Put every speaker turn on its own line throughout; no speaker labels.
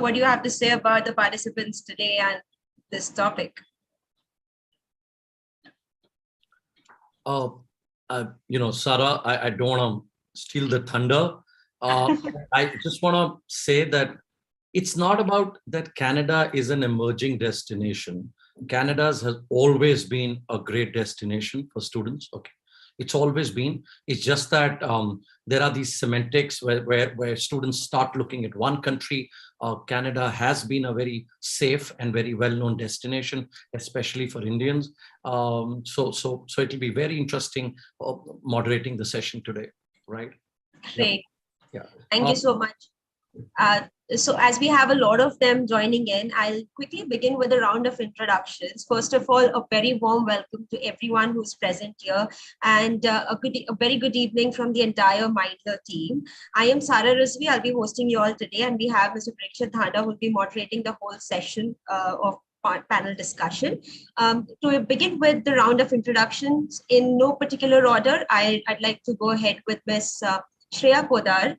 what do you have to say about the participants today and this topic?
Sarah, I don't want to steal the thunder. I just want to say that it's not about that Canada is an emerging destination. Canada has always been a great destination for students. Okay. It's always been. It's just that there are these semantics where students start looking at one country. Canada has been a very safe and very well-known destination, especially for Indians. So it'll be very interesting moderating the session today, right?
Great.
Yeah.
Thank you so much. So as we have a lot of them joining in, I'll quickly begin with a round of introductions. First of all, a very warm welcome to everyone who's present here, and a very good evening from the entire Mindler team. I am Sara Rizvi. I'll be hosting you all today, and we have Mr. Parikshit Dhanda who will be moderating the whole session of panel discussion. To begin with the round of introductions, in no particular order, I'd like to go ahead with Ms. Shreya Podar,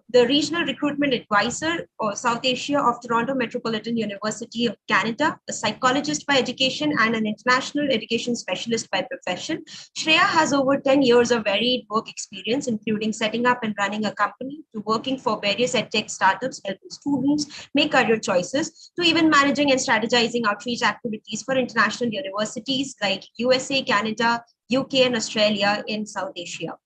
the Regional Recruitment Advisor for South Asia of Toronto Metropolitan University of Canada, a psychologist by education and an international education specialist by profession. Shreya has over 10 years of varied work experience, including setting up and running a company, to working for various edtech startups, helping students make career choices, to even managing and strategizing outreach activities for international universities like USA, Canada, UK, and Australia in South Asia.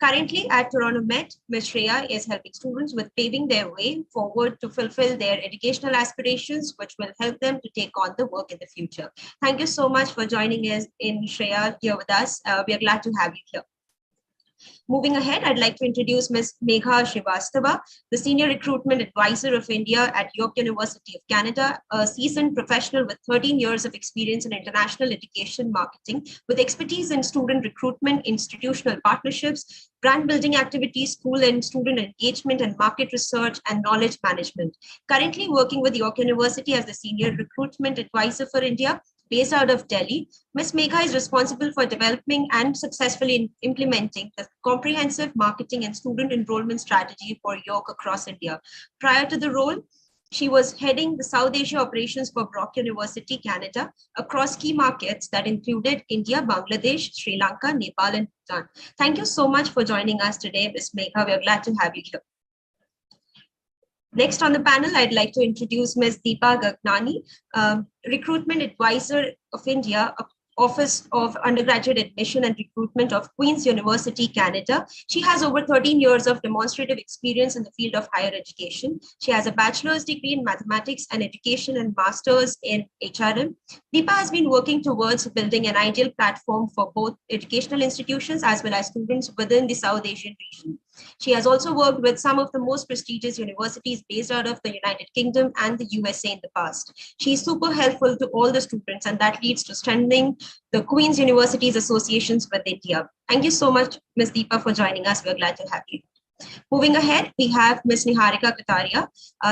Currently at Toronto Met, Ms. Shreya is helping students with paving their way forward to fulfill their educational aspirations, which will help them to take on the work in the future. Thank you so much for joining us in Shreya here with us. We are glad to have you here. Moving ahead, I'd like to introduce Ms. Megha Srivastava, the Senior Recruitment Advisor of India at York University of Canada, a seasoned professional with 13 years of experience in international education marketing, with expertise in student recruitment, institutional partnerships, brand building activities, school and student engagement, and market research and knowledge management. Currently working with York University as the Senior Recruitment Advisor for India, based out of Delhi, Ms. Megha is responsible for developing and successfully implementing the comprehensive marketing and student enrollment strategy for York across India. Prior to the role, she was heading the South Asia operations for Brock University, Canada, across key markets that included India, Bangladesh, Sri Lanka, Nepal, and Bhutan. Thank you so much for joining us today, Ms. Megha. We are glad to have you here. Next on the panel, I'd like to introduce Ms. Deepa Gagnani, Recruitment Advisor of India, Office of Undergraduate Admission and Recruitment of Queen's University, Canada. She has over 13 years of demonstrative experience in the field of higher education. She has a bachelor's degree in mathematics and education and master's in HRM. Deepa has been working towards building an ideal platform for both educational institutions as well as students within the South Asian region. She has also worked with some of the most prestigious universities based out of the United Kingdom and the USA in the past. She is super helpful to all the students, and that leads to strengthening the Queen's Universities Associations with India. Thank you so much, Ms. Deepa, for joining us. We're glad to have you. Moving ahead, we have Ms. Niharika Kataria,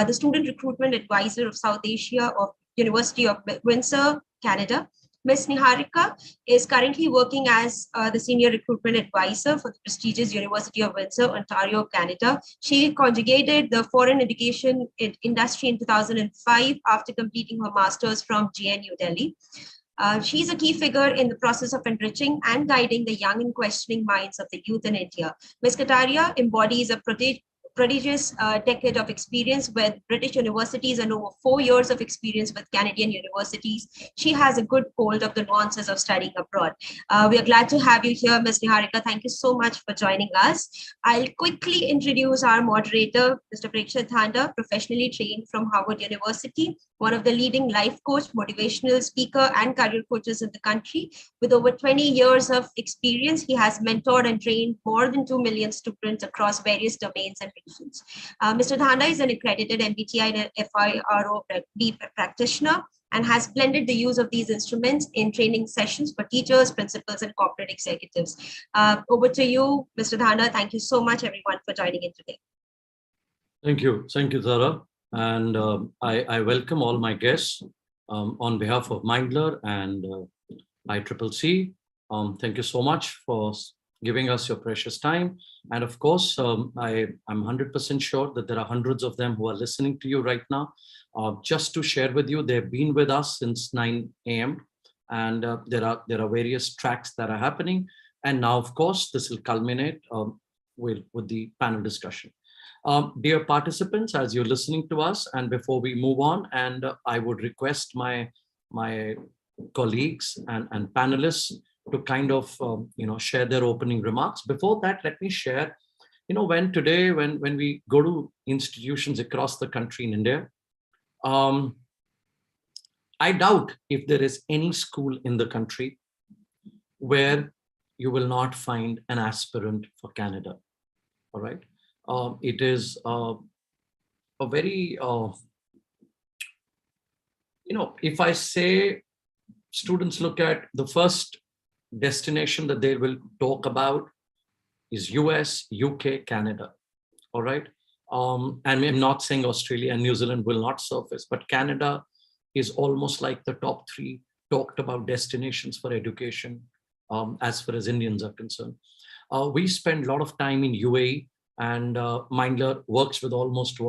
the Student Recruitment Advisor of South Asia of University of Windsor, Canada. Ms. Niharika is currently working as the Senior Recruitment Advisor for the prestigious University of Windsor, Ontario, Canada. She conjugated the foreign education industry in 2005 after completing her master's from GNU Delhi. She's a key figure in the process of enriching and guiding the young and questioning minds of the youth in India. Ms. Kataria embodies a prodigious decade of experience with British universities and over 4 years of experience with Canadian universities. She has a good hold of the nuances of studying abroad. We are glad to have you here, Ms. Niharika. Thank you so much for joining us. I'll quickly introduce our moderator, Mr. Parikshit Dhanda, professionally trained from Harvard University, one of the leading life coach, motivational speaker, and career coaches in the country. With over 20 years of experience, he has mentored and trained more than 2 million students across various domains and regions. Mr. Dhanda is an accredited MBTI and FIRO practitioner and has blended the use of these instruments in training sessions for teachers, principals, and corporate executives. Over to you, Mr. Dhanda. Thank you so much, everyone, for joining in today.
Thank you, Zara. And I welcome all my guests on behalf of Mindler and ICCC. Thank you so much for giving us your precious time. And of course, I'm 100% sure that there are hundreds of them who are listening to you right now. Just to share with you, they've been with us since 9 a.m. And there are various tracks that are happening. And now, of course, this will culminate with the panel discussion. Dear participants, as you're listening to us, and before we move on, and I would request my colleagues and panelists to kind of share their opening remarks. Before that, let me share, when we go to institutions across the country in India, I doubt if there is any school in the country where you will not find an aspirant for Canada. All right. It is a very, if I say students look at the first destination that they will talk about is US, UK, Canada. All right. And I'm not saying Australia and New Zealand will not surface, but Canada is almost like the top 3 talked about destinations for education as far as Indians are concerned. We spend a lot of time in UAE, and Mindler works with almost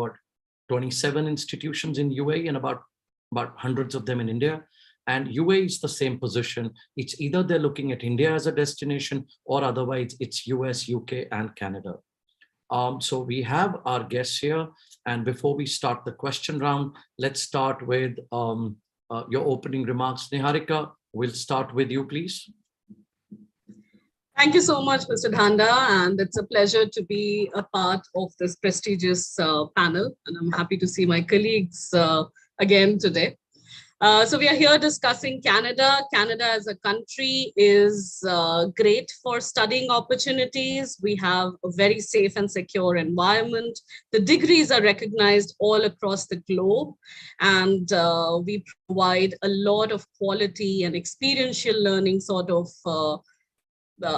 27 institutions in UAE and about hundreds of them in India. And UAE is the same position. It's either they're looking at India as a destination, or otherwise it's US, UK, and Canada. So we have our guests here. And before we start the question round, let's start with your opening remarks. Niharika, we'll start with you, please.
Thank you so much, Mr. Dhanda, and it's a pleasure to be a part of this prestigious panel, and I'm happy to see my colleagues again today. So we are here discussing Canada. Canada as a country is great for studying opportunities. We have a very safe and secure environment. The degrees are recognized all across the globe, and we provide a lot of quality and experiential learning sort of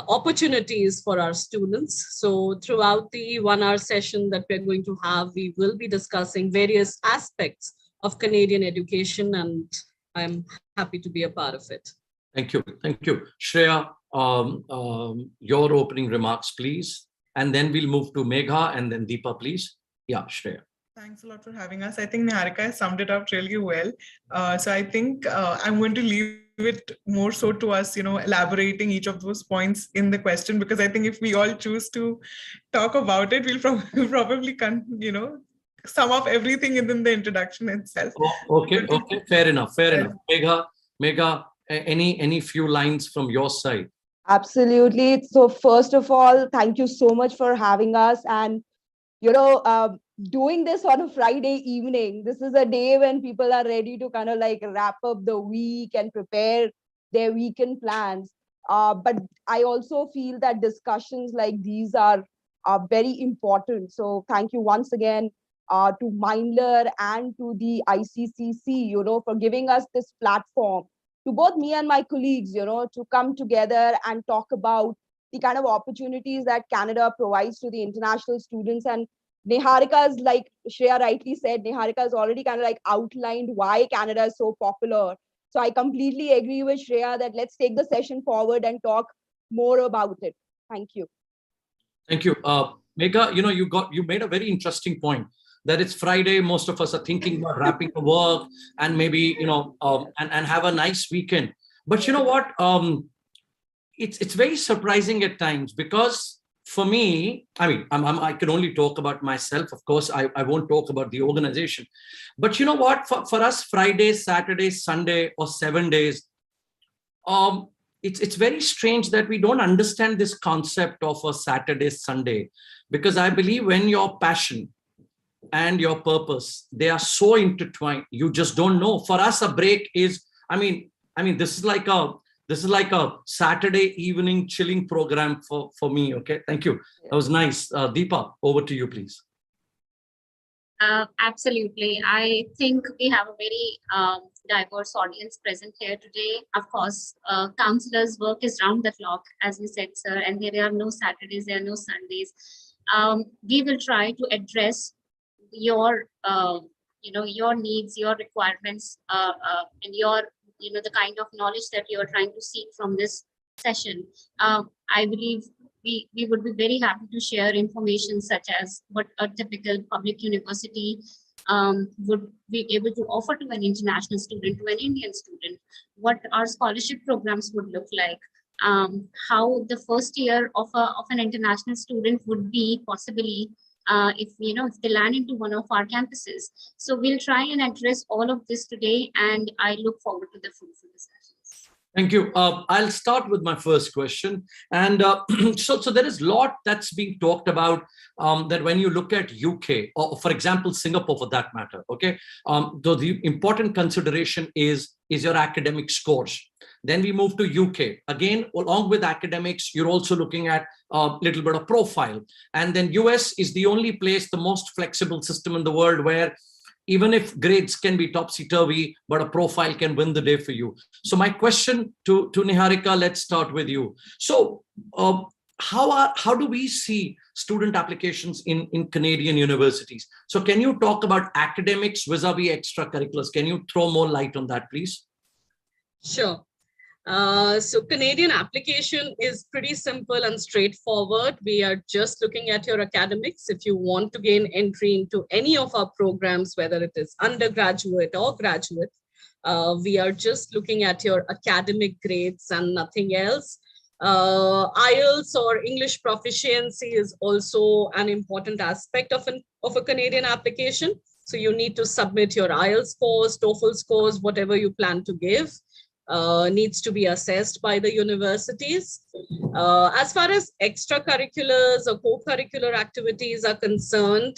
opportunities for our students. So throughout the 1-hour session that we're going to have, we will be discussing various aspects of Canadian education, and I'm happy to be a part of it.
Thank you. Thank you. Shreya, your opening remarks, please. And then we'll move to Megha and then Deepa, please. Yeah, Shreya.
Thanks a lot for having us. I think Niharika has summed it up really well. So I think I'm going to leave it more so to us, elaborating each of those points in the question, because I think if we all choose to talk about it, we'll probably sum up everything in the introduction itself.
Okay, fair enough. Megha, any few lines from your side?
Absolutely. So first of all, thank you so much for having us, and doing this on a Friday evening. This is a day when people are ready to kind of like wrap up the week and prepare their weekend plans. But I also feel that discussions like these are very important. So thank you once again to Mindler and to the ICCC, for giving us this platform, to both me and my colleagues, to come together and talk about the kind of opportunities that Canada provides to the international students. And Niharika's, like Shreya rightly said, Niharika has already kind of like outlined why Canada is so popular. So I completely agree with Shreya that let's take the session forward and talk more about it. Thank you.
Thank you. Megha, you made a very interesting point that it's Friday. Most of us are thinking about wrapping the work and maybe, and have a nice weekend. But you know what? It's very surprising at times, because for me, I can only talk about myself. Of course, I won't talk about the organization. But you know what? For us, Friday, Saturday, Sunday, or 7 days, it's very strange that we don't understand this concept of a Saturday, Sunday, because I believe when your passion and your purpose, they are so intertwined, you just don't know. For us, a break is, this is like a Saturday evening chilling program for me. Okay, thank you. That was nice. Deepa, over to you, please.
Absolutely. I think we have a very diverse audience present here today. Of course, counselors' work is round the clock, as you said, sir, and there are no Saturdays, there are no Sundays. We will try to address your, your needs, your requirements, and your, the kind of knowledge that you are trying to seek from this session. I believe we would be very happy to share information such as what a typical public university would be able to offer to an international student, to an Indian student, what our scholarship programs would look like, how the first year of an international student would be possibly if if they land into one of our campuses. So we'll try and address all of this today, and I look forward to the fruitful discussions.
Thank you. I'll start with my first question. And so there is a lot that's being talked about that when you look at UK, or for example, Singapore for that matter, okay, though the important consideration is your academic scores. Then we move to UK. Again, along with academics, you're also looking at a little bit of profile. And then US is the only place, the most flexible system in the world where even if grades can be topsy-turvy, but a profile can win the day for you. So my question to Niharika, let's start with you. So how do we see student applications in Canadian universities? So can you talk about academics vis-a-vis extracurriculars? Can you throw more light on that, please?
Sure. So Canadian application is pretty simple and straightforward. We are just looking at your academics. If you want to gain entry into any of our programs, whether it is undergraduate or graduate, we are just looking at your academic grades and nothing else. IELTS or English proficiency is also an important aspect of a Canadian application. So you need to submit your IELTS scores, TOEFL scores, whatever you plan to give. Needs to be assessed by the universities. As far as extracurriculars or co-curricular activities are concerned,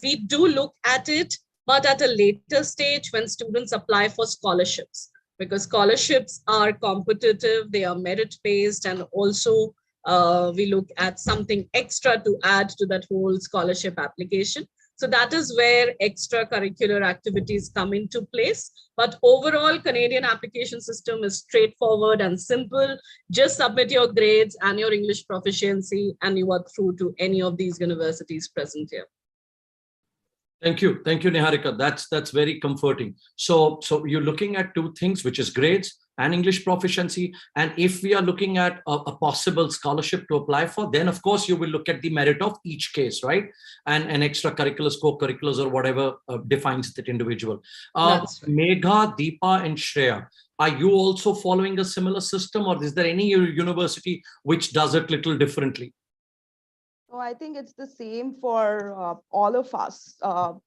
we do look at it, but at a later stage when students apply for scholarships, because scholarships are competitive, they are merit-based, and also we look at something extra to add to that whole scholarship application. So that is where extracurricular activities come into place. But overall, Canadian application system is straightforward and simple. Just submit your grades and your English proficiency, and you are through to any of these universities present here.
Thank you, Niharika. That's very comforting. So you're looking at two things, which is grades and English proficiency. And if we are looking at a possible scholarship to apply for, then of course you will look at the merit of each case, right? And extracurriculars, co-curriculars, or whatever defines that individual.
That's right.
Megha, Deepa, and Shreya, are you also following a similar system, or is there any university which does it little differently?
So I think it's the same for all of us.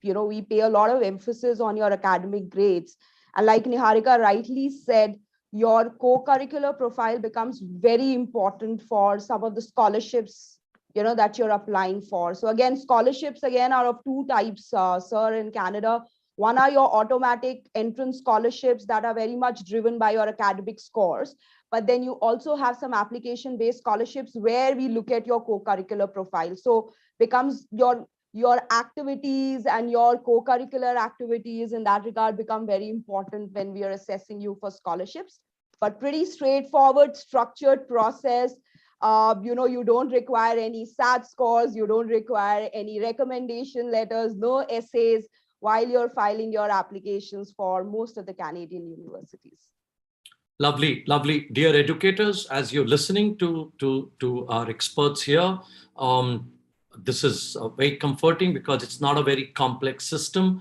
We pay a lot of emphasis on your academic grades. And like Niharika rightly said, your co-curricular profile becomes very important for some of the scholarships, that you're applying for. So again, scholarships are of two types, sir, in Canada. One are your automatic entrance scholarships that are very much driven by your academic scores. But then you also have some application-based scholarships where we look at your co-curricular profile. So becomes your activities and your co-curricular activities in that regard become very important when we are assessing you for scholarships. But pretty straightforward, structured process. You don't require any SAT scores, you don't require any recommendation letters, no essays while you're filing your applications for most of the Canadian universities.
Lovely, lovely. Dear educators, as you're listening to our experts here, this is very comforting because it's not a very complex system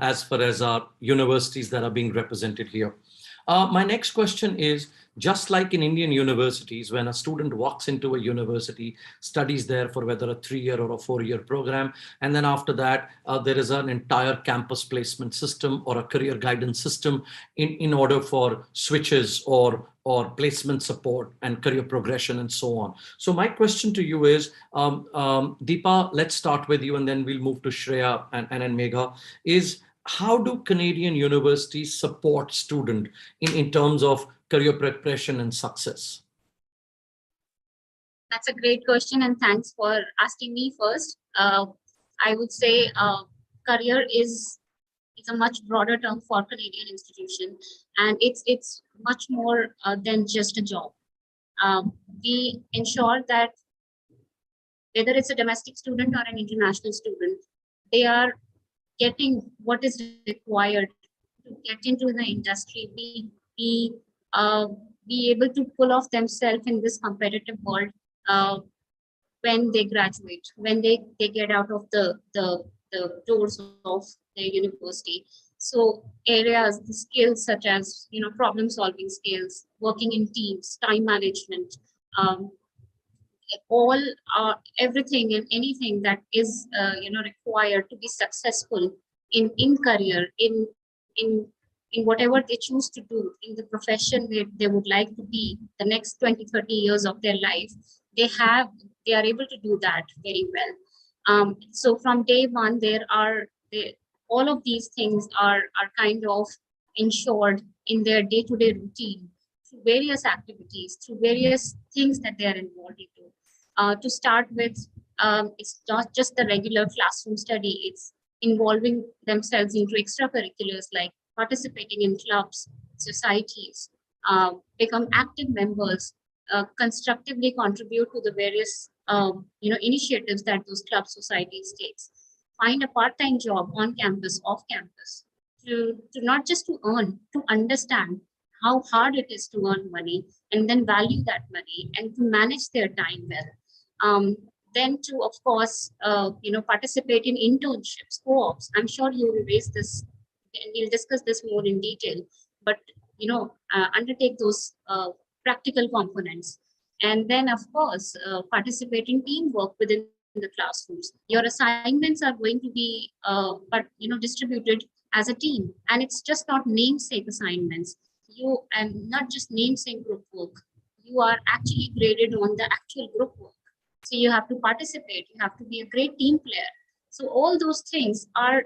as far as our universities that are being represented here. My next question is, just like in Indian universities, when a student walks into a university, studies there for whether a 3-year or a 4-year program, and then after that, there is an entire campus placement system or a career guidance system in order for switches or placement support and career progression and so on. So my question to you is, Deepa, let's start with you and then we'll move to Shreya and Megha, is how do Canadian universities support students in terms of career progression and success?
That's a great question, and thanks for asking me first. I would say career is a much broader term for Canadian institution, and it's much more than just a job. We ensure that whether it's a domestic student or an international student, they are getting what is required to get into the industry, be able to pull off themselves in this competitive world when they graduate, when they get out of the doors of their university. So areas, the skills such as, problem solving skills, working in teams, time management, um, all everything and anything that is required to be successful in career, in whatever they choose to do, in the profession that they would like to be the next 20-30 years of their life. They are able to do that very well. So from day one, all of these things are kind of ensured in their day-to-day routine through various activities, through various things that they are involved into. To start with, it's not just the regular classroom study, it's involving themselves into extracurriculars like participating in clubs, societies, become active members, constructively contribute to the various initiatives that those club societies takes. Find a part-time job on campus, off campus, to not just to earn, to understand how hard it is to earn money and then value that money and to manage their time well. Then to, of course, participate in internships, co-ops. I'm sure you will raise this and we'll discuss this more in detail, but, undertake those practical components. And then, of course, participate in teamwork within the classrooms. Your assignments are going to be, distributed as a team. And it's just not namesake assignments. And not just namesake group work. You are actually graded on the actual group work. So you have to participate. You have to be a great team player. So all those things are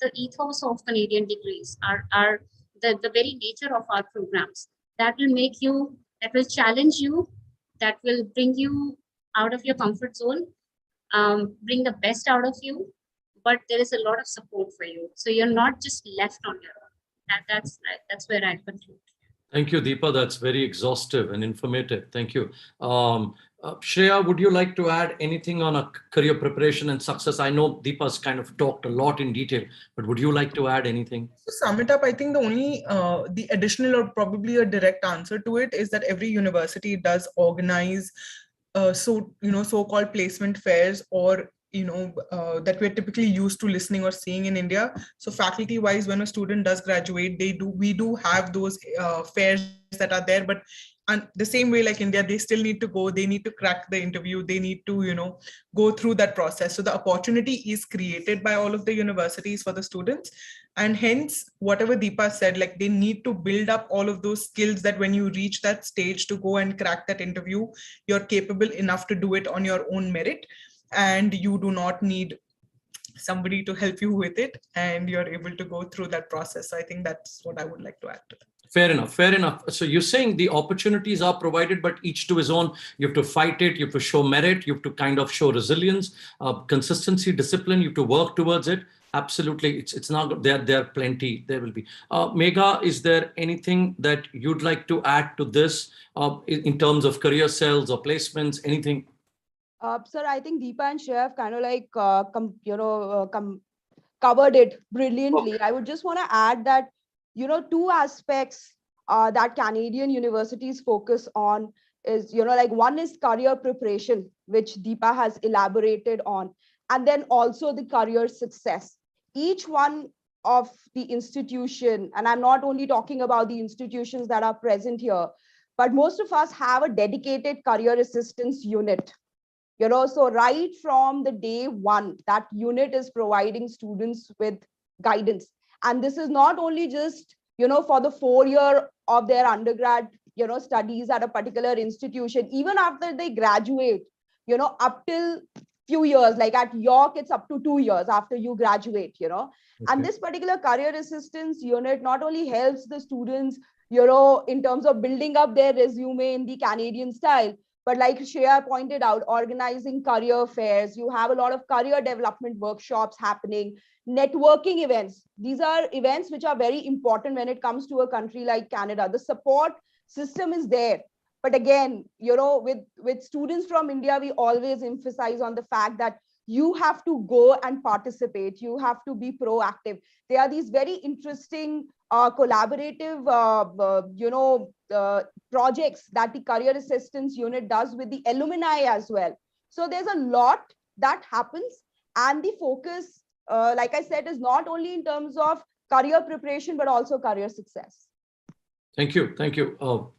the ethos of Canadian degrees, are the very nature of our programs. That will challenge you, that will bring you out of your comfort zone, bring the best out of you, but there is a lot of support for you. So you're not just left on your own. That's where I conclude.
Thank you, Deepa. That's very exhaustive and informative. Thank you. Shreya, would you like to add anything on a career preparation and success? I know Deepa's kind of talked a lot in detail, but would you like to add anything?
To sum it up, I think the only the additional or probably a direct answer to it is that every university does organize so-called placement fairs, or that we're typically used to listening or seeing in India. So faculty wise, when a student does graduate, we do have those fairs that are there, but and the same way like India, they still need to go, they need to crack the interview, they need to go through that process. So the opportunity is created by all of the universities for the students, and hence whatever Deepa said, like they need to build up all of those skills that when you reach that stage to go and crack that interview, you're capable enough to do it on your own merit, and you do not need somebody to help you with it, and you're able to go through that process. So I think that's what I would like to add to that.
Fair enough. Fair enough. So you're saying the opportunities are provided, but each to his own. You have to fight it. You have to show merit. You have to kind of show resilience, consistency, discipline. You have to work towards it. Absolutely. It's not there. There are plenty. There will be. Megha, is there anything that you'd like to add to this in terms of career cells or placements? Anything?
Sir, I think Deepa and Shreya have kind of like covered it brilliantly.
Okay.
I would just want to add that two aspects that Canadian universities focus on is, like one is career preparation, which Deepa has elaborated on, and then also the career success. Each one of the institution, and I'm not only talking about the institutions that are present here, but most of us have a dedicated career assistance unit. So right from the day one, that unit is providing students with guidance. And this is not only just, for the 4 year of their undergrad, studies at a particular institution, even after they graduate, up till few years, like at York, it's up to 2 years after you graduate,
Okay.
And this particular career assistance unit not only helps the students, in terms of building up their resume in the Canadian style, but like Shreya pointed out, organizing career fairs, you have a lot of career development workshops happening, networking events. These are events which are very important when it comes to a country like Canada. The support system is there. But again, with students from India, we always emphasize on the fact that you have to go and participate. You have to be proactive. There are these very interesting collaborative, projects that the Career Assistance Unit does with the alumni as well. So there's a lot that happens, and the focus, like I said, is not only in terms of career preparation, but also career success.
Thank you. Thank you.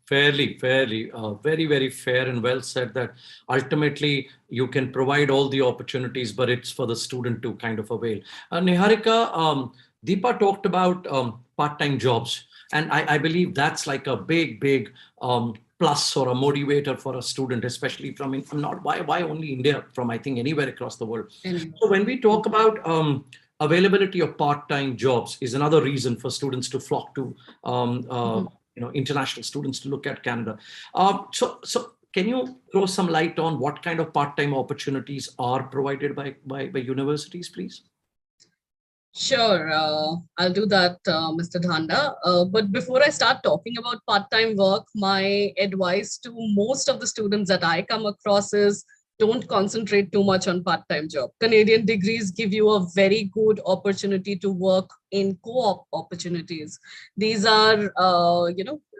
Fairly, very, very fair and well said that ultimately you can provide all the opportunities, but it's for the student to kind of avail. Niharika, Deepa talked about part-time jobs. And I believe that's like a big plus or a motivator for a student, especially from why only India, from I think anywhere across the world. So when we talk about availability of part-time jobs is another reason for students to flock to international students to look at Canada. So can you throw some light on what kind of part-time opportunities are provided by universities, please?
Sure, I'll do that, Mr. Dhanda. But before I start talking about part-time work, my advice to most of the students that I come across is don't concentrate too much on part-time job. Canadian degrees give you a very good opportunity to work in co-op opportunities. These are,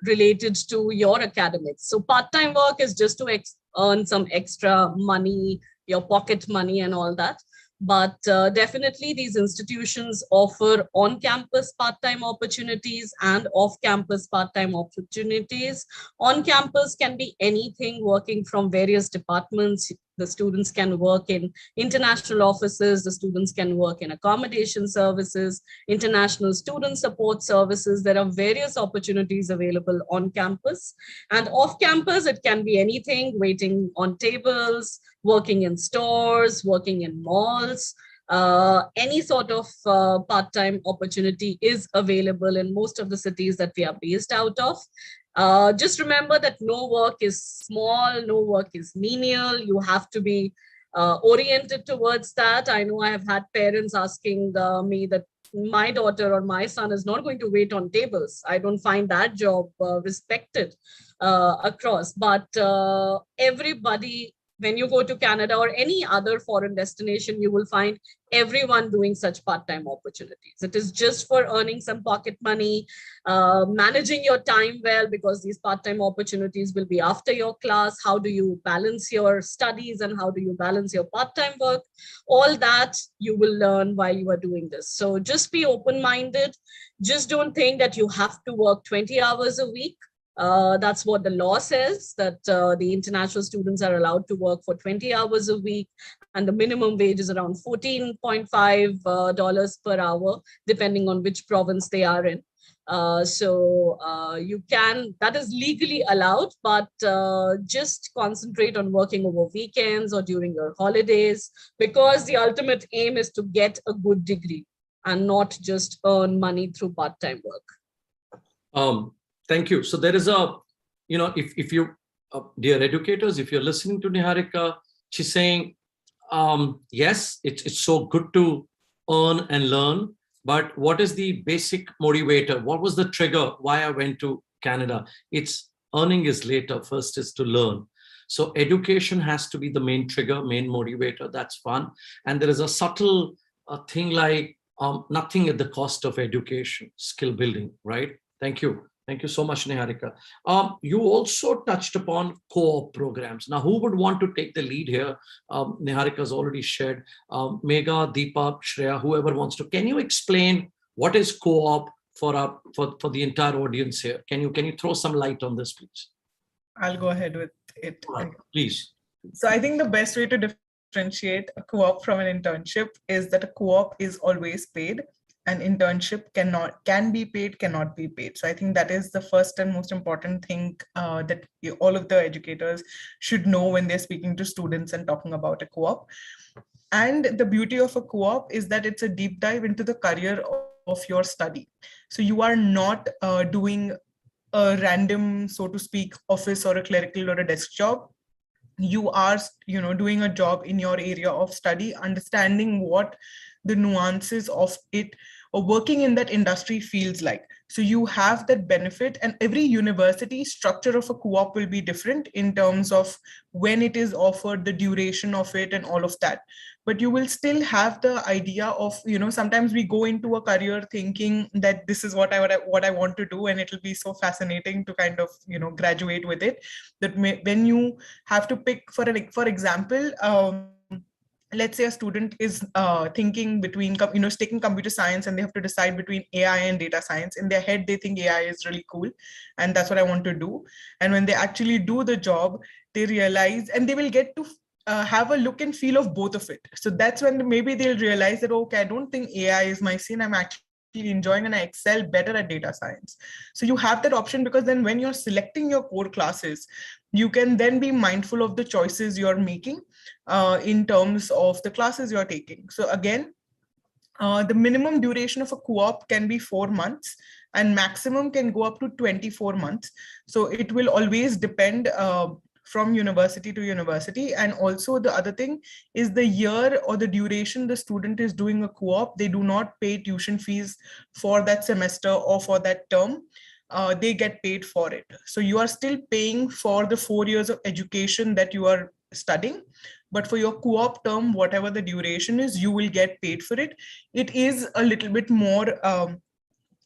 related to your academics. So part-time work is just to earn some extra money, your pocket money and all that. But definitely these institutions offer on-campus part-time opportunities and off-campus part-time opportunities. On campus can be anything, working from various departments. The students can work in international offices, the students can work in accommodation services, international student support services. There are various opportunities available on campus. And off campus, it can be anything, waiting on tables, working in stores, working in malls. Any sort of part-time opportunity is available in most of the cities that we are based out of. Just remember that no work is small, no work is menial. You have to be oriented towards that. I know I have had parents asking me that my daughter or my son is not going to wait on tables. I don't find that job respected across, but everybody, when you go to Canada or any other foreign destination, you will find everyone doing such part-time opportunities. It is just for earning some pocket money, managing your time well, because these part-time opportunities will be after your class. How do you balance your studies and how do you balance your part-time work? All that you will learn while you are doing this. So just be open-minded. Just don't think that you have to work 20 hours a week. That's what the law says, that the international students are allowed to work for 20 hours a week, and the minimum wage is around $14.5 per hour, depending on which province they are in. You can, that is legally allowed, but just concentrate on working over weekends or during your holidays, because the ultimate aim is to get a good degree and not just earn money through part-time work.
Thank you. So there is a, if you, dear educators, if you're listening to Niharika, she's saying, yes, it's so good to earn and learn, but what is the basic motivator? What was the trigger why I went to Canada? It's earning is later, first is to learn. So education has to be the main trigger, main motivator. That's fun. And there is a subtle thing like nothing at the cost of education, skill building, right? Thank you. Thank you so much, Niharika. You also touched upon co-op programs. Now, who would want to take the lead here? Niharika has already shared. Megha, Deepa, Shreya, whoever wants to. Can you explain what is co-op for the entire audience here? Can you throw some light on this, please?
I'll go ahead with it.
Right, please.
So I think the best way to differentiate a co-op from an internship is that a co-op is always paid. An internship can be paid, cannot be paid. So I think that is the first and most important thing that all of the educators should know when they're speaking to students and talking about a co-op. And the beauty of a co-op is that it's a deep dive into the career of your study. So you are not doing a random, so to speak, office or a clerical or a desk job. You are, doing a job in your area of study, understanding what the nuances of it or working in that industry feels like. So you have that benefit, and every university structure of a co-op will be different in terms of when it is offered, the duration of it, and all of that. but you will still have the idea of, sometimes we go into a career thinking that this is what I want to do, and it'll be so fascinating to kind of, graduate with it. That when you have to pick for example, let's say a student is thinking between, taking computer science, and they have to decide between AI and data science. In their head, they think AI is really cool, and that's what I want to do. And when they actually do the job, they realize, and they will get to have a look and feel of both of it. So that's when maybe they'll realize that, okay, I don't think AI is my scene. I'm actually enjoying, and I excel better at data science. So you have that option, because then when you're selecting your core classes, you can then be mindful of the choices you're making in terms of the classes you're taking. So again, the minimum duration of a co-op can be 4 months, and maximum can go up to 24 months. So it will always depend from university to university. And also the other thing is the year or the duration the student is doing a co-op, they do not pay tuition fees for that semester or for that term. They get paid for it. So you are still paying for the 4 years of education that you are studying, but for your co-op term, whatever the duration is, you will get paid for it. It is a little bit more,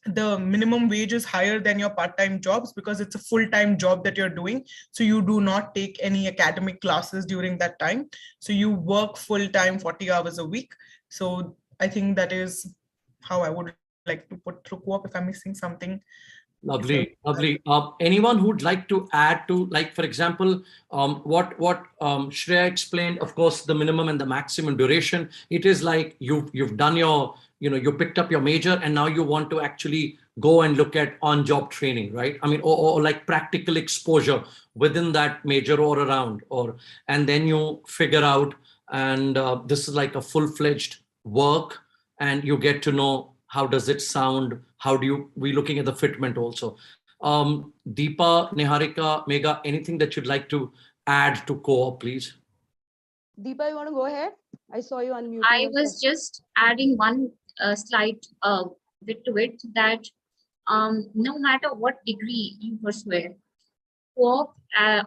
the minimum wage is higher than your part-time jobs, because it's a full-time job that you're doing. So you do not take any academic classes during that time. So you work full-time 40 hours a week. So I think that is how I would like to put through co-op. If I'm missing something.
Lovely, lovely. Anyone who'd like to add to, like, for example, what Shreya explained, of course, the minimum and the maximum duration. It is like you've done your, you picked up your major, and now you want to actually go and look at on-job training, right? I mean, or like practical exposure within that major or around, and then you figure out, and this is like a full-fledged work, and you get to know how does it sound, we looking at the fitment also. Deepa, Niharika, Megha, anything that you'd like to add to co-op, please?
Deepa, you want to go ahead? I saw you unmuting.
I was just adding one slight bit to it, that no matter what degree you pursue, co-op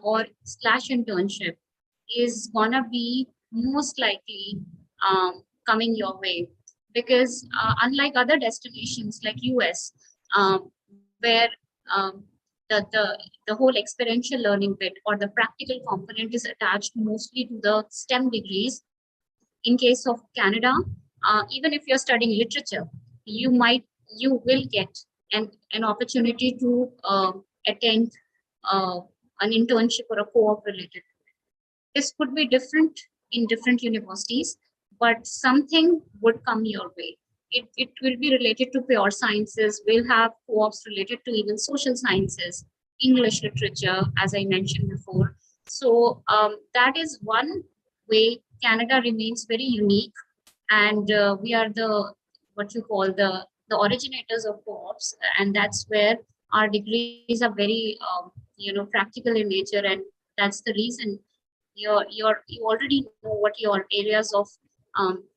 or / internship is gonna be most likely coming your way, because unlike other destinations like US, where the whole experiential learning bit or the practical component is attached mostly to the STEM degrees. In case of Canada, even if you're studying literature, you will get an opportunity to attend an internship or a co-op related. This could be different in different universities, but something would come your way. It will be related to pure sciences. We'll have co-ops related to even social sciences, English literature, as I mentioned before. So that is one way Canada remains very unique, and we are the what you call the originators of co-ops, and that's where our degrees are very practical in nature, and that's the reason you already know what your areas of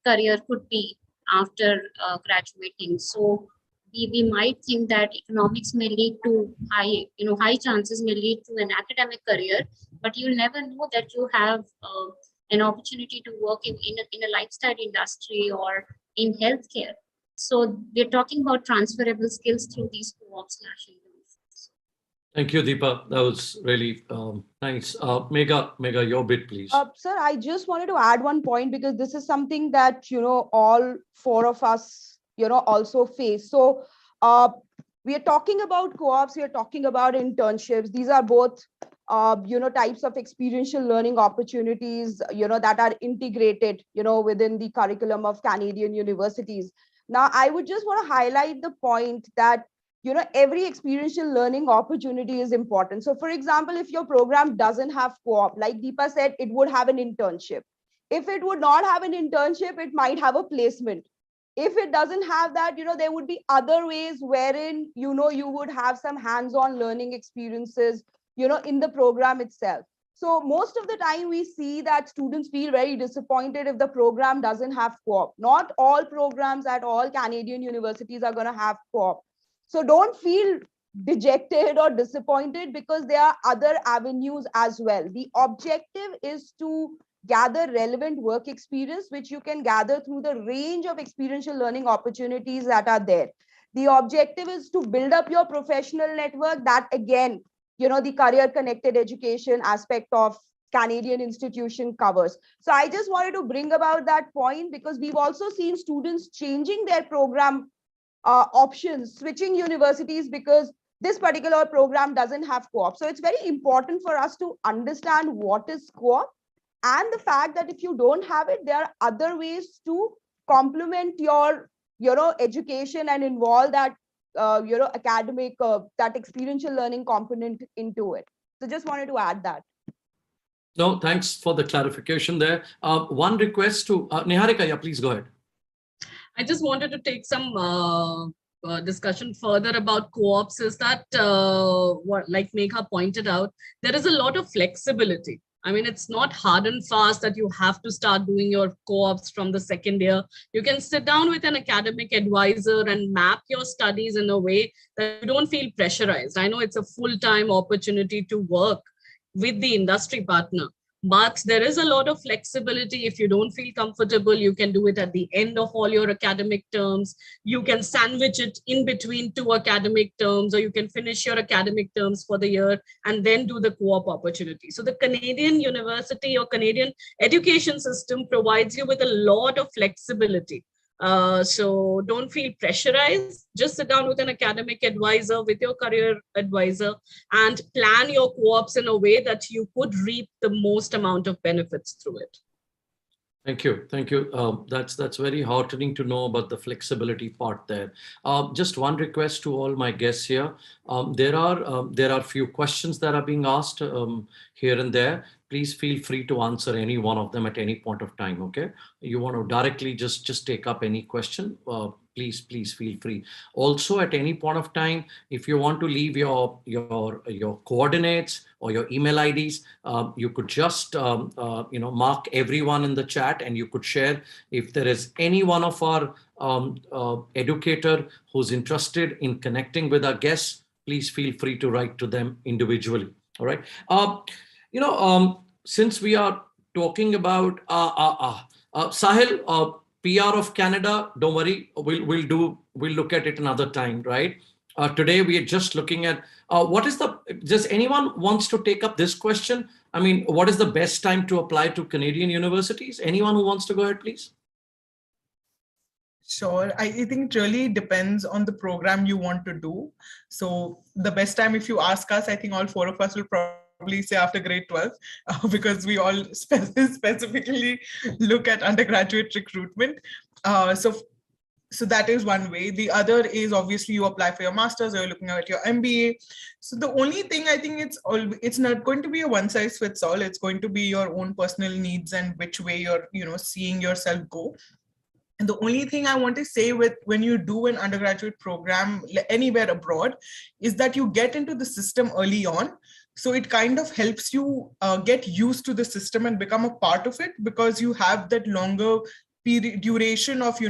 career could be after graduating. So we might think that economics may lead to high chances may lead to an academic career, but you'll never know that you have an opportunity to work in a lifestyle industry or in healthcare. So we're talking about transferable skills through these co-ops / internships.
Thank you, Deepa. That was really nice. Megha, your bit, please.
Sir, I just wanted to add one point, because this is something that, all 4 of us, also face. So we are talking about co-ops, we are talking about internships. These are both, types of experiential learning opportunities, that are integrated, within the curriculum of Canadian universities. Now, I would just want to highlight the point that every experiential learning opportunity is important. So for example, if your program doesn't have co-op, like Deepa said, it would have an internship. If it would not have an internship, it might have a placement. If it doesn't have that, there would be other ways wherein, you would have some hands-on learning experiences, in the program itself. So most of the time we see that students feel very disappointed if the program doesn't have co-op. Not all programs at all Canadian universities are going to have co-op. So don't feel dejected or disappointed, because there are other avenues as well. The objective is to, gather relevant work experience, which you can gather through the range of experiential learning opportunities that are there. The objective is to build up your professional network. That again, the career connected education aspect of Canadian institution covers. So I just wanted to bring about that point, because we've also seen students changing their program options, switching universities because this particular program doesn't have co-op. So it's very important for us to understand what is co-op, and the fact that if you don't have it, there are other ways to complement your education and involve that academic that experiential learning component into it. So just wanted to add that.
No, thanks for the clarification there. One request to Niharika, yeah, please go ahead.
I just wanted to take some discussion further about co-ops. Is that what, like Megha pointed out, there is a lot of flexibility. I mean, it's not hard and fast that you have to start doing your co-ops from the second year. You can sit down with an academic advisor and map your studies in a way that you don't feel pressurized. I know it's a full-time opportunity to work with the industry partner, but there is a lot of flexibility. If you don't feel comfortable, you can do it at the end of all your academic terms. You can sandwich it in between 2 academic terms, or you can finish your academic terms for the year and then do the co-op opportunity. So the Canadian university or Canadian education system provides you with a lot of flexibility. So don't feel pressurized. Just sit down with an academic advisor, with your career advisor, and plan your co-ops in a way that you could reap the most amount of benefits through it.
Thank you. Thank you. That's very heartening to know about the flexibility part there. Just one request to all my guests here. There are few questions that are being asked here and there. Please feel free to answer any one of them at any point of time. Okay. You want to directly just take up any question. Please feel free. Also, at any point of time, if you want to leave your coordinates or your email IDs, you could just mark everyone in the chat, and you could share. If there is any one of our educator who's interested in connecting with our guests, please feel free to write to them individually. All right. Since we are talking about Sahil, PR of Canada, don't worry, we'll look at it another time, right? Today we are just looking at does anyone wants to take up this question? I mean, what is the best time to apply to Canadian universities? Anyone who wants to go ahead, please?
Sure. I think it really depends on the program you want to do. So the best time, if you ask us, I think all 4 of us will probably say after grade 12, because we all specifically look at undergraduate recruitment. So that is one way. The other is obviously you apply for your master's, or you're looking at your MBA. So the only thing, I think it's not going to be a one size fits all. It's going to be your own personal needs and which way you're seeing yourself go. And the only thing I want to say with when you do an undergraduate program anywhere abroad is that you get into the system early on. So it kind of helps you get used to the system and become a part of it, because you have that longer period duration of,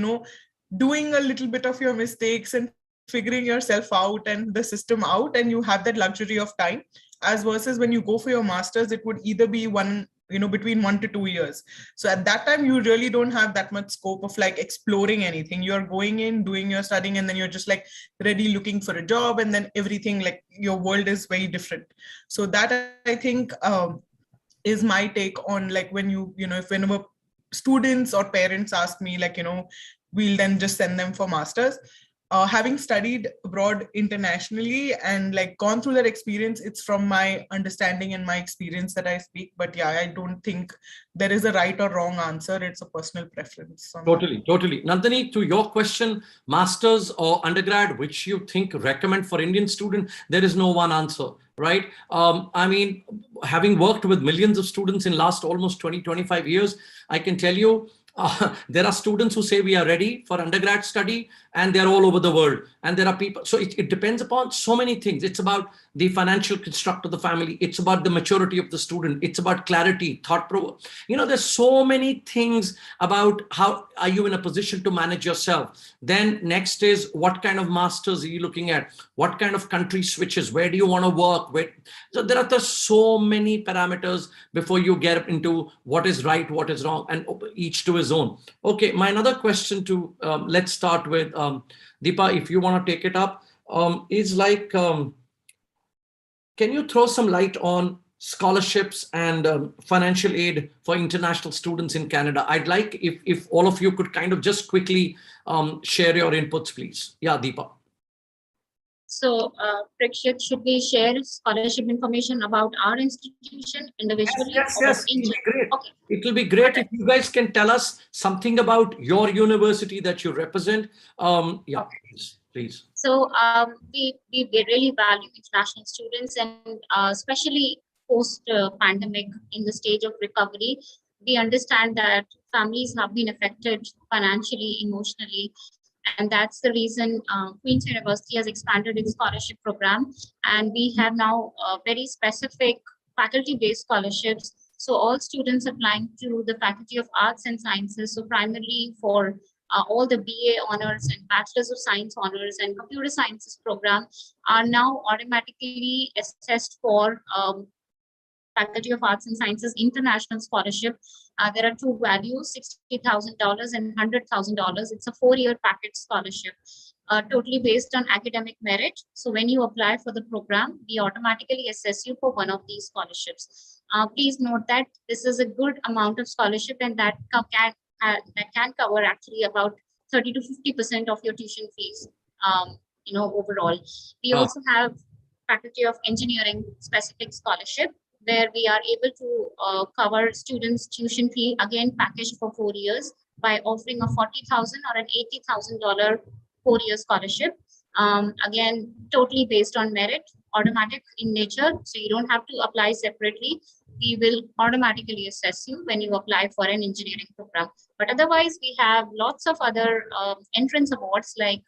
doing a little bit of your mistakes and figuring yourself out and the system out, and you have that luxury of time, as versus when you go for your master's, it would either be between 1 to 2 years. So at that time, you really don't have that much scope of like exploring anything. You're going in, doing your studying, and then you're just like ready looking for a job, and then everything, like your world is very different. So that I think is my take on like when whenever students or parents ask me like, we'll then just send them for masters. Having studied abroad internationally and like gone through that experience, it's from my understanding and my experience that I speak. But yeah, I don't think there is a right or wrong answer. It's a personal preference.
Totally. Nandini, to your question, masters or undergrad, which you think recommend for Indian student, there is no one answer, right? I mean, having worked with millions of students in last almost 20, 25 years, I can tell you, There are students who say we are ready for undergrad study, and they're all over the world. And there are people, so it depends upon so many things. It's about the financial construct of the family. It's about the maturity of the student. It's about clarity, thought provoke. There's so many things about how are you in a position to manage yourself. Then next is what kind of masters are you looking at? What kind of country switches? Where do you want to work? So there are just so many parameters before you get into what is right, what is wrong, and each to his own. Okay, my another question to let's start with Deepa, if you want to take it up, is like, can you throw some light on scholarships and financial aid for international students in Canada? I'd like if all of you could kind of just quickly share your inputs, please. Yeah, Deepa.
So, Prakshit, should we share scholarship information about our institution individually?
Yes.
Or
It will be great.
Okay.
It will be great if you guys can tell us something about your university that you represent. Yeah, please.
So we really value international students, and especially post pandemic in the stage of recovery, we understand that families have been affected financially, emotionally, and that's the reason Queen's University has expanded its scholarship program, and we have now very specific faculty-based scholarships. So all students applying to the Faculty of Arts and Sciences, so primarily for all the BA honors and Bachelors of Science honors and Computer Sciences program are now automatically assessed for Faculty of Arts and Sciences International Scholarship. There are two values, $60,000 and $100,000. It's a 4-year package scholarship, totally based on academic merit. So when you apply for the program, we automatically assess you for one of these scholarships. Please note that this is a good amount of scholarship, and that can cover actually about 30 to 50% of your tuition fees, overall. We also have Faculty of Engineering specific scholarship, where we are able to cover students' tuition fee, again, packaged for 4 years by offering a $40,000 or an $80,000 4-year scholarship. Again, totally based on merit, automatic in nature, so you don't have to apply separately. We will automatically assess you when you apply for an engineering program. But otherwise, we have lots of other entrance awards like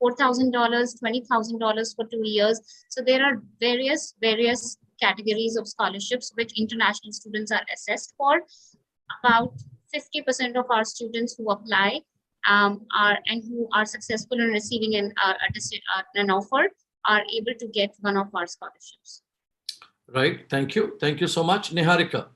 $4,000, $20,000 for 2 years. So there are various categories of scholarships which international students are assessed for. About 50% of our students who apply who are successful in receiving an offer are able to get one of our scholarships.
Right. Thank you. Thank you so much. Niharika.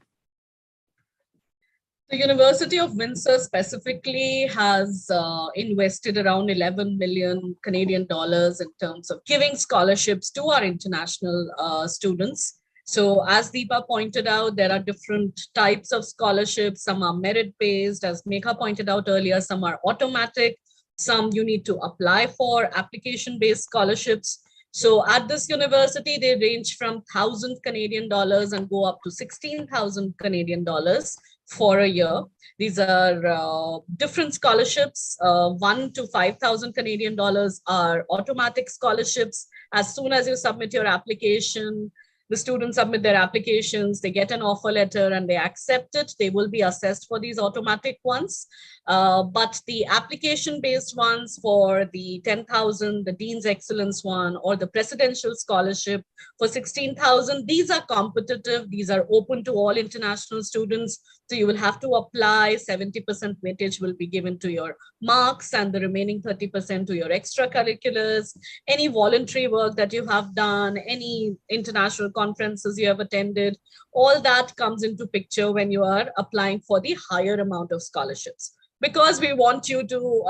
The University of Windsor specifically has invested around 11 million Canadian dollars in terms of giving scholarships to our international students. So as Deepa pointed out, there are different types of scholarships. Some are merit-based, as Megha pointed out earlier. Some are automatic. Some you need to apply for, application-based scholarships. So at this university, they range from 1,000 Canadian dollars and go up to 16,000 Canadian dollars for a year. These are different scholarships. 1 to 5,000 Canadian dollars are automatic scholarships. As soon as you submit your application, the students submit their applications, they get an offer letter and they accept it. They will be assessed for these automatic ones. But the application-based ones for the 10,000, the Dean's Excellence one, or the Presidential Scholarship for 16,000, these are competitive. These are open to all international students. So you will have to apply. 70% weightage will be given to your marks and the remaining 30% to your extracurriculars, any voluntary work that you have done, any international conferences you have attended, all that comes into picture when you are applying for the higher amount of scholarships. Because we want you to,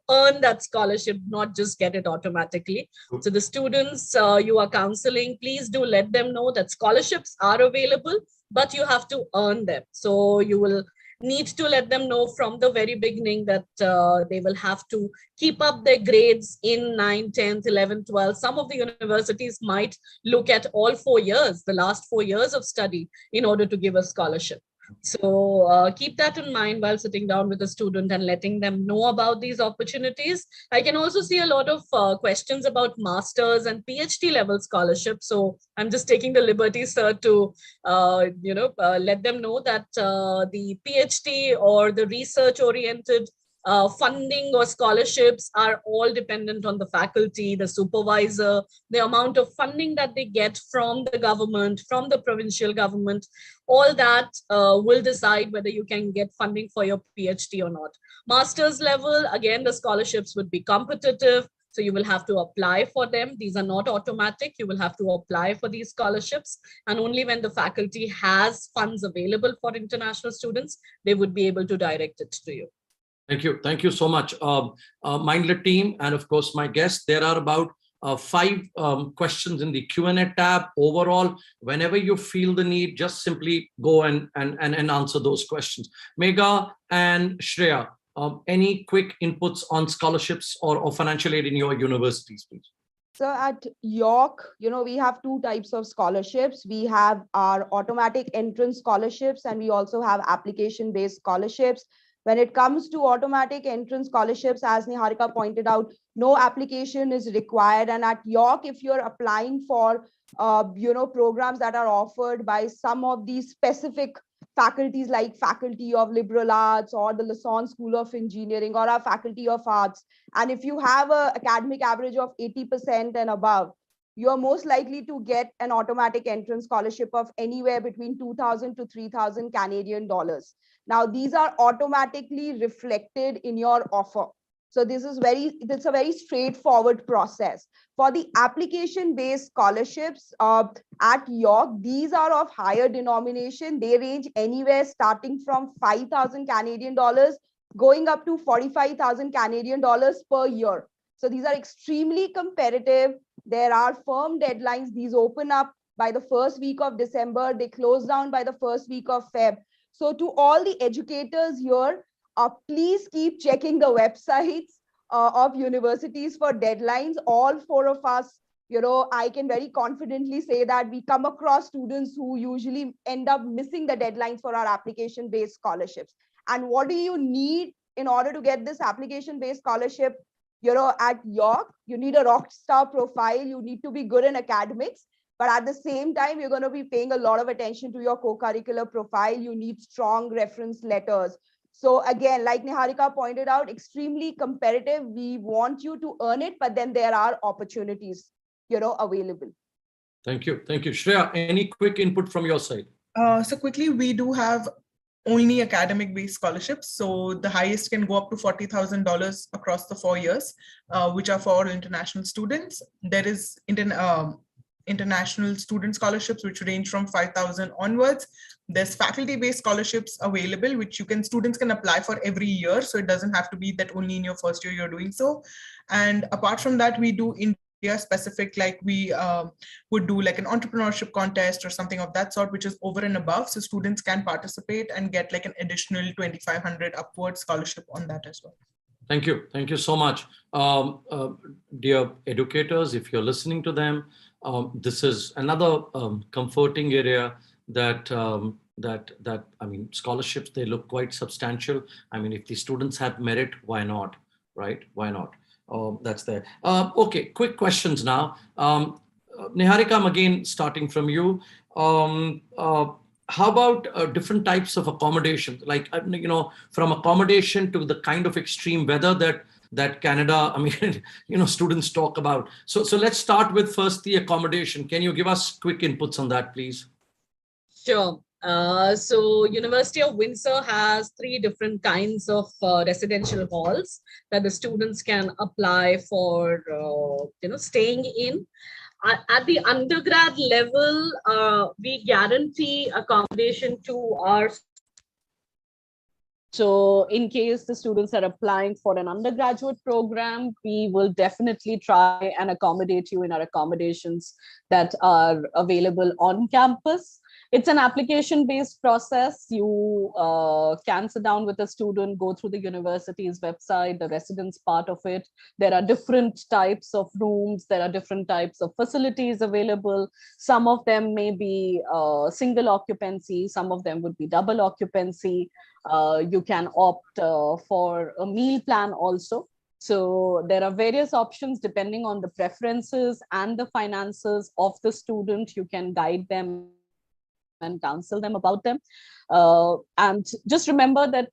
earn that scholarship, not just get it automatically. So the students you are counseling, please do let them know that scholarships are available, but you have to earn them. So you will need to let them know from the very beginning that they will have to keep up their grades in 9, 10th, 11th, 12th. Some of the universities might look at all 4 years, the last 4 years of study in order to give a scholarship. So keep that in mind while sitting down with a student and letting them know about these opportunities. I can also see a lot of questions about masters and PhD level scholarships. So I'm just taking the liberty, sir, to let them know that the PhD or the research oriented funding or scholarships are all dependent on the faculty, the supervisor, the amount of funding that they get from the government, from the provincial government. All that will decide whether you can get funding for your PhD or not. Master's level, again, the scholarships would be competitive. So you will have to apply for them. These are not automatic. You will have to apply for these scholarships. And only when the faculty has funds available for international students, they would be able to direct it to you.
Thank you. Thank you so much. Mindler team, and of course, my guests, there are about 5 questions in the Q&A tab. Overall, whenever you feel the need, just simply go and answer those questions. Megha and Shreya, any quick inputs on scholarships or financial aid in your universities, please?
So at York, we have 2 types of scholarships. We have our automatic entrance scholarships, and we also have application-based scholarships. When it comes to automatic entrance scholarships, as Niharika pointed out, no application is required. And at York, if you're applying for, programs that are offered by some of these specific faculties like Faculty of Liberal Arts or the Lausanne School of Engineering or our Faculty of Arts, and if you have an academic average of 80% and above, you're most likely to get an automatic entrance scholarship of anywhere between 2,000 to 3,000 Canadian dollars. Now, these are automatically reflected in your offer. So it's a very straightforward process. For the application-based scholarships at York, these are of higher denomination. They range anywhere starting from 5,000 Canadian dollars going up to 45,000 Canadian dollars per year. So these are extremely competitive. There are firm deadlines. These open up by the first week of December. They close down by the first week of Feb. So to all the educators here, please keep checking the websites of universities for deadlines. All 4 of us, I can very confidently say that we come across students who usually end up missing the deadlines for our application-based scholarships. And what do you need in order to get this application-based scholarship? At York, you need a rock star profile. You need to be good in academics. But at the same time, you're going to be paying a lot of attention to your co-curricular profile. You need strong reference letters. So again, like Niharika pointed out, extremely competitive. We want you to earn it, but then there are opportunities, available.
Thank you. Thank you. Shreya, any quick input from your side?
So quickly, we do have only academic-based scholarships. So the highest can go up to $40,000 across the 4 years, which are for international students. There is international student scholarships, which range from 5,000 onwards. There's faculty-based scholarships available, which students can apply for every year. So it doesn't have to be that only in your first year you're doing so. And apart from that, we do India specific, like we would do like an entrepreneurship contest or something of that sort, which is over and above. So students can participate and get like an additional 2,500 upward scholarship on that as well.
Thank you. Thank you so much. Dear educators, if you're listening to them, this is another comforting area that I mean, scholarships, they look quite substantial. I mean, if the students have merit, why not, right? Why not? That's there. Okay, quick questions now. Niharika, I'm again starting from you. How about different types of accommodation? Like, from accommodation to the kind of extreme weather that Canada, I mean, students talk about. So let's start with first the accommodation. Can you give us quick inputs on that, please?
Sure. So University of Windsor has 3 different kinds of residential halls that the students can apply for, staying in. At the undergrad level, we guarantee accommodation to our. So in case the students are applying for an undergraduate program, we will definitely try and accommodate you in our accommodations that are available on campus. It's an application-based process. You can sit down with a student, go through the university's website, the residence part of it. There are different types of rooms. There are different types of facilities available. Some of them may be single occupancy. Some of them would be double occupancy. You can opt for a meal plan also. So there are various options depending on the preferences and the finances of the student. You can guide them and counsel them about them. And just remember that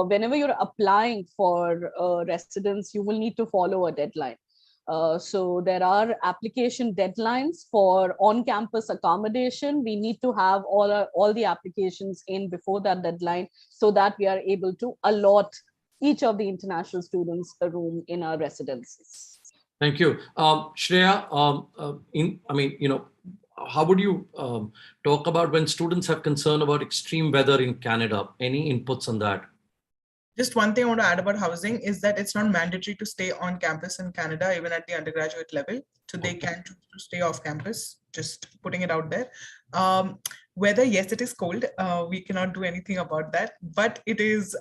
whenever you're applying for residence, you will need to follow a deadline. So there are application deadlines for on-campus accommodation. We need to have all the applications in before that deadline so that we are able to allot each of the international students a room in our residences.
Thank you. Shreya, how would you talk about when students have concern about extreme weather in Canada? Any inputs on that?
Just one thing I want to add about housing is that it's not mandatory to stay on campus in Canada, even at the undergraduate level. So they can choose to stay off campus, just putting it out there. Weather, yes, it is cold. We cannot do anything about that, but it is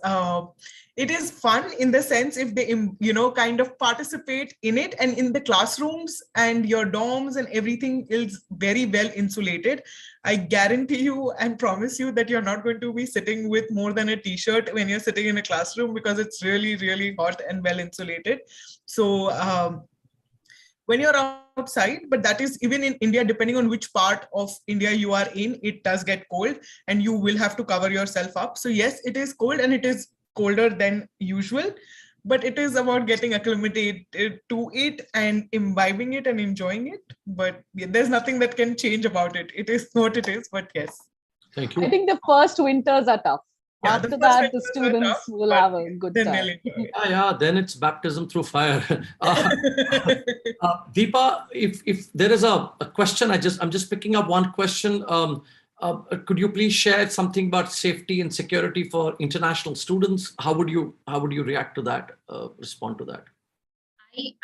fun in the sense if they, kind of participate in it, and in the classrooms and your dorms and everything is very well insulated. I guarantee you and promise you that you're not going to be sitting with more than a t-shirt when you're sitting in a classroom, because it's really, really hot and well insulated. So when you're outside, but that is even in India, depending on which part of India you are in, it does get cold and you will have to cover yourself up. So yes, it is cold and it is colder than usual, but it is about getting acclimated to it and imbibing it and enjoying it. But there's nothing that can change about it. It is what it is, but yes.
Thank you.
I think the first winters are tough.
Yeah,
after that, the students tough, will have a good time.
Yeah, then it's baptism through fire. Deepa, if there is a question, I'm just picking up one question. Could you please share something about safety and security for international students? How would you react to that? Respond to that?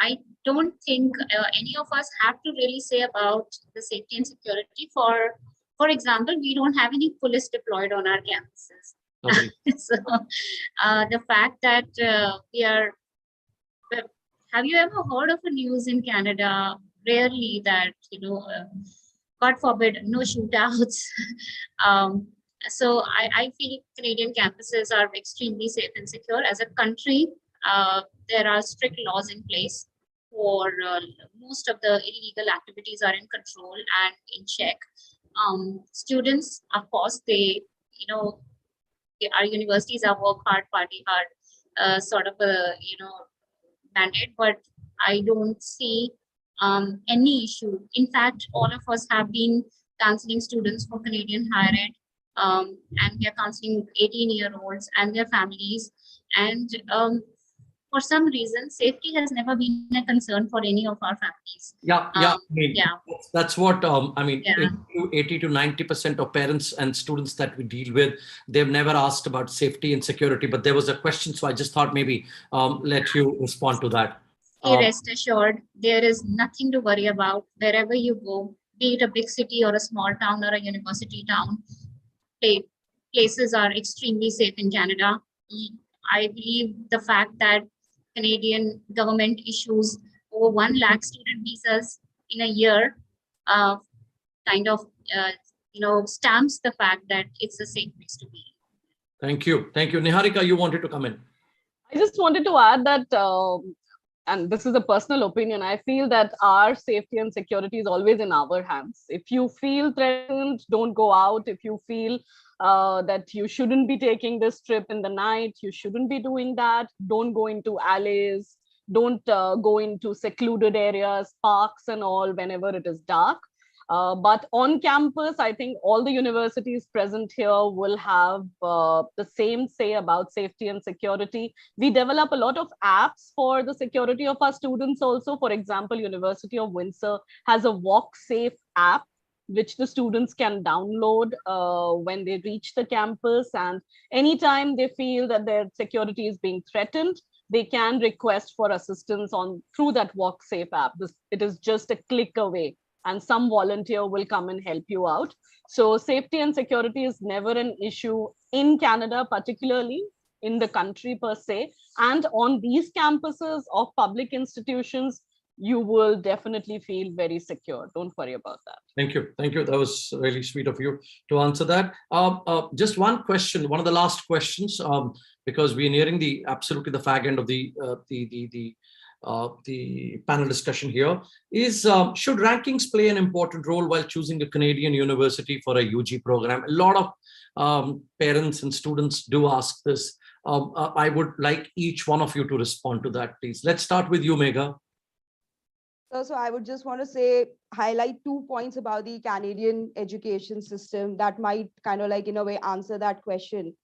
I don't think any of us have to really say about the safety and security. For example, we don't have any police deployed on our campuses. Okay. So the fact that we are, have you ever heard of a news in Canada? Rarely that, God forbid, no shootouts. So I feel Canadian campuses are extremely safe and secure. As a country, there are strict laws in place for most of the illegal activities are in control and in check. Students, of course, they, our universities are work hard, party hard, sort of a, mandate, but I don't see any issue. In fact, all of us have been counseling students for Canadian higher ed, and we are counseling 18-year-olds and their families. And for some reason, safety has never been a concern for any of our families.
That's what 80 to 90% of parents and students that we deal with, they've never asked about safety and security, but there was a question, so I just thought maybe let you respond to that.
Rest assured, there is nothing to worry about wherever you go, be it a big city or a small town or a university town. Places are extremely safe in Canada. I believe the fact that Canadian government issues over 1 lakh student visas in a year stamps the fact that it's a safe place to be.
Thank you. Niharika, you wanted to come in.
I just wanted to add that, and this is a personal opinion, I feel that our safety and security is always in our hands. If you feel threatened, don't go out. If you feel that you shouldn't be taking this trip in the night, you shouldn't be doing that. Don't go into alleys. Don't go into secluded areas, parks and all whenever it is dark. But on campus, I think all the universities present here will have the same say about safety and security. We develop a lot of apps for the security of our students also. For example, University of Windsor has a Walk Safe app, which the students can download when they reach the campus. And anytime they feel that their security is being threatened, they can request for assistance through that Walk Safe app. It is just a click away. and some volunteer will come and help you out. So safety and security is never an issue in Canada, particularly in the country per se. And on these campuses of public institutions, you will definitely feel very secure. Don't worry about that.
Thank you. Thank you. That was really sweet of you to answer that. Just one question, one of the last questions, because we're nearing the absolutely the fag end of the panel discussion here, is should rankings play an important role while choosing a Canadian university for a UG program? A lot of parents and students do ask this. I would like each one of you to respond to that, please. Let's start with you, Megha.
So I would just want to say, highlight 2 points about the Canadian education system that might kind of like, in a way, answer that question.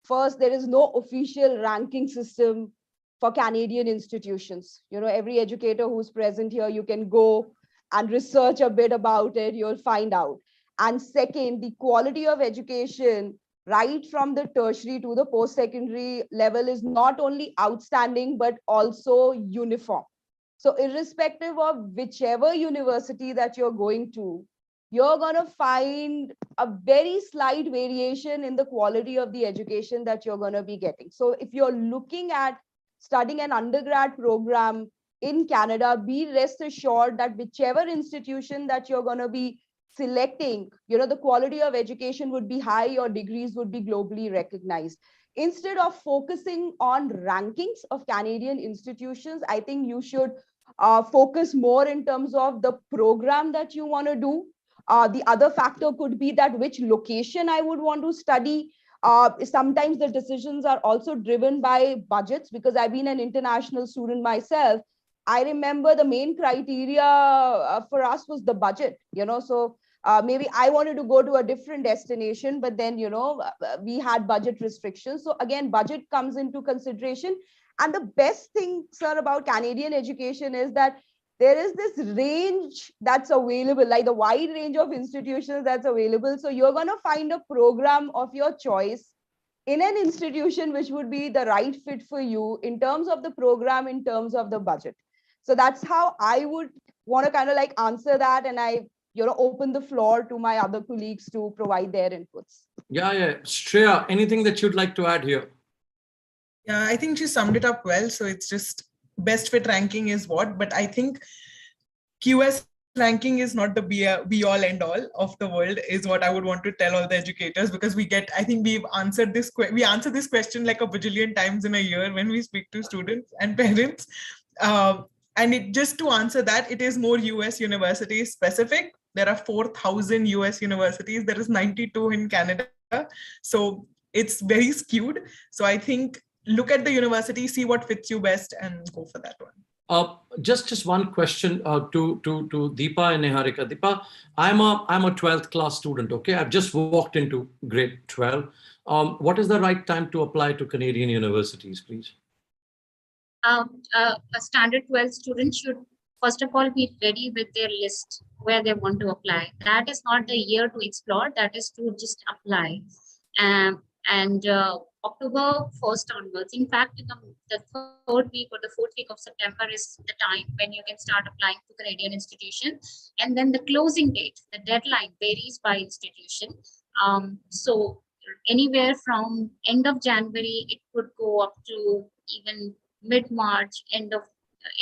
First, there is no official ranking system for Canadian institutions. You know, every educator who's present here, you can go and research a bit about it, you'll find out. And second, the quality of education right from the tertiary to the post-secondary level is not only outstanding, but also uniform. So irrespective of whichever university that you're going to, you're going to find a very slight variation in the quality of the education that you're going to be getting. So if you're looking at studying an undergrad program in Canada, be rest assured that whichever institution that you're going to be selecting, you know, the quality of education would be high, your degrees would be globally recognized. Instead of focusing on rankings of Canadian institutions, I think you should focus more in terms of the program that you want to do. The other factor could be that which location I would want to study. Sometimes the decisions are also driven by budgets, because I've been an international student myself. I remember the main criteria for us was the budget, you know, so maybe I wanted to go to a different destination, but then, you know, we had budget restrictions. So again, budget comes into consideration. And the best thing, sir, about Canadian education is that there is this range that's available, like the wide range of institutions that's available. So you're going to find a program of your choice in an institution which would be the right fit for you in terms of the program, in terms of the budget. So that's how I would want to kind of like answer that. And I, you know, open the floor to my other colleagues to provide their inputs.
Yeah. Shreya, anything that you'd like to add here?
Yeah, I think she summed it up well. So it's just best fit ranking is what, but I think QS ranking is not the be all end all of the world, is what I would want to tell all the educators, because I think we answer this question like a bajillion times in a year when we speak to students and parents. And just to answer that, it is more US university specific. There are 4,000 US universities. There is 92 in Canada. So it's very skewed. So I think look at the university, see what fits you best, and go for that one.
Just one question to Deepa and Niharika. Deepa, I'm a 12th class student. Okay, I've just walked into grade 12. What is the right time to apply to Canadian universities, please?
A standard 12th student should first of all be ready with their list where they want to apply. That is not the year to explore. That is to just apply. And October 1st onwards, in fact, the 3rd week or the 4th week of September is the time when you can start applying to Canadian institution. And then the closing date, the deadline varies by institution. So anywhere from end of January, it could go up to even mid-March, end of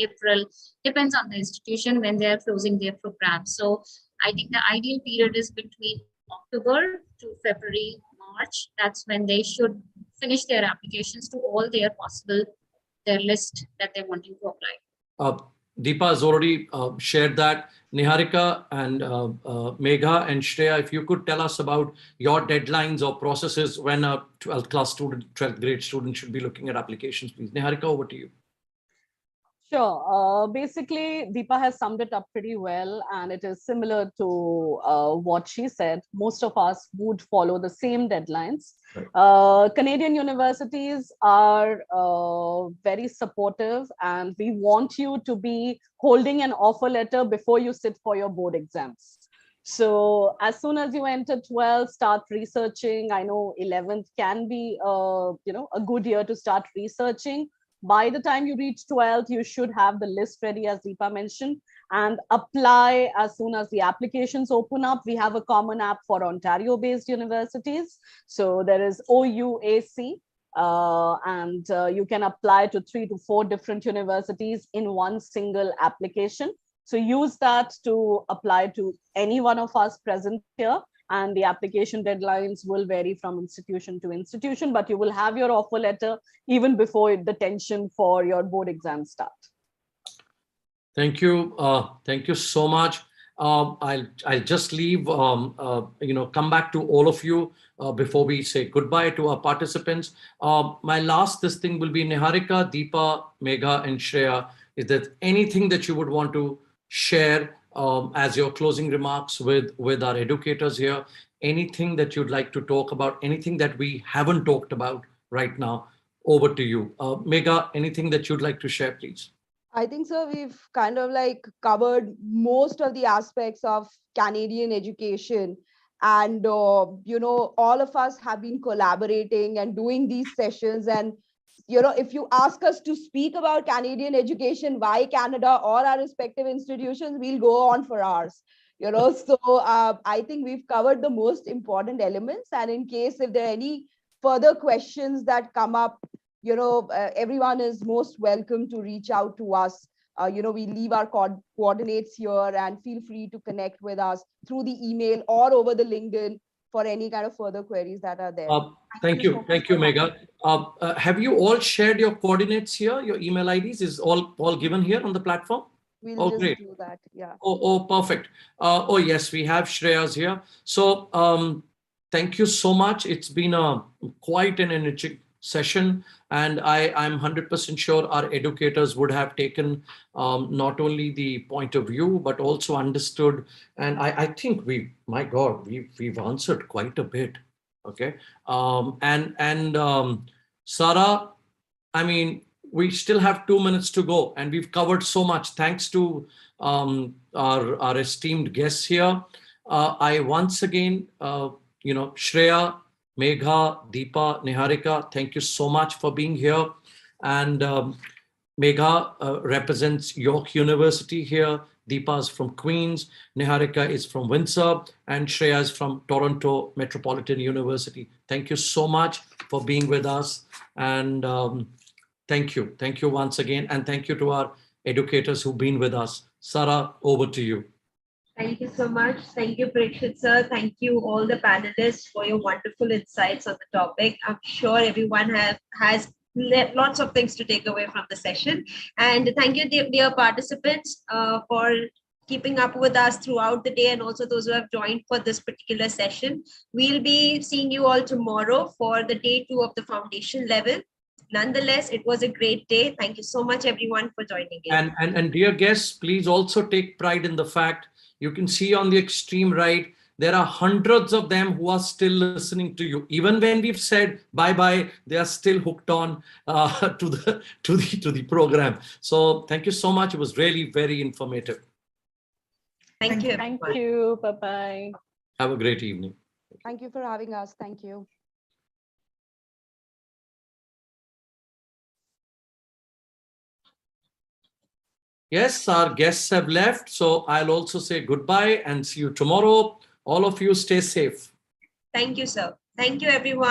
April, depends on the institution when they are closing their program. So I think the ideal period is between October to February, March. That's when they should finish their applications to all their list that they're wanting to apply.
Deepa has already shared that. Niharika and Megha and Shreya, if you could tell us about your deadlines or processes when a 12th grade student should be looking at applications, please. Niharika, over to you.
Sure. Basically, Deepa has summed it up pretty well, and it is similar to what she said. Most of us would follow the same deadlines. Right. Canadian universities are very supportive, and we want you to be holding an offer letter before you sit for your board exams. So as soon as you enter 12, start researching. I know 11th can be a good year to start researching. By the time you reach 12th, you should have the list ready, as Deepa mentioned, and apply as soon as the applications open up. We have a common app for Ontario-based universities. So there is OUAC, and you can apply to 3 to 4 different universities in one single application. So use that to apply to any one of us present here. And the application deadlines will vary from institution to institution, but you will have your offer letter even before the tension for your board exams start.
Thank you. Thank you so much. I'll just leave, come back to all of you before we say goodbye to our participants. My last, this thing will be Niharika, Deepa, Megha, and Shreya. Is there anything that you would want to share as your closing remarks with our educators here? Anything that you'd like to talk about? Anything that we haven't talked about right now? Over to you. Megha, anything that you'd like to share, please?
I think so. We've kind of like covered most of the aspects of Canadian education. And, all of us have been collaborating and doing these sessions. And, if you ask us to speak about Canadian education, why Canada or our respective institutions, we'll go on for hours. So I think we've covered the most important elements. And in case if there are any further questions that come up, everyone is most welcome to reach out to us. We leave our coordinates here, and feel free to connect with us through the email or over the LinkedIn for any kind of further queries that are there.
Thank you, Megha. Have you all shared your coordinates here? Your email IDs is all given here on the platform?
We'll just do that. Yeah.
Oh, perfect. Oh, yes, we have Shreya's here. So thank you so much. It's been quite an energetic session, and I'm 100% sure our educators would have taken not only the point of view but also understood. And I think we've answered quite a bit. Okay, Sarah, I mean, we still have 2 minutes to go, and we've covered so much. Thanks to our esteemed guests here. I once again, Shreya, Megha, Deepa, Niharika, thank you so much for being here. And Megha represents York University here. Deepa is from Queens. Niharika is from Windsor. And Shreya is from Toronto Metropolitan University. Thank you so much for being with us. And thank you. Thank you once again. And thank you to our educators who've been with us. Sarah, over to you.
Thank you so much. Thank you, Parikshit sir. Thank you all the panelists for your wonderful insights on the topic. I'm sure everyone has lots of things to take away from the session. And thank you, dear participants, for keeping up with us throughout the day, and also those who have joined for this particular session. We'll be seeing you all tomorrow for the day 2 of the foundation level. Nonetheless, it was a great day. Thank you so much, everyone, for joining in.
And dear guests, please also take pride in the fact, you can see on the extreme right, there are hundreds of them who are still listening to you. Even when we've said bye-bye, they are still hooked on to the program. So thank you so much. It was really very informative.
Thank you.
Thank you. Bye-bye.
Have a great evening.
Thank you for having us. Thank you.
Yes, our guests have left. So I'll also say goodbye and see you tomorrow. All of you stay safe.
Thank you, sir. Thank you, everyone.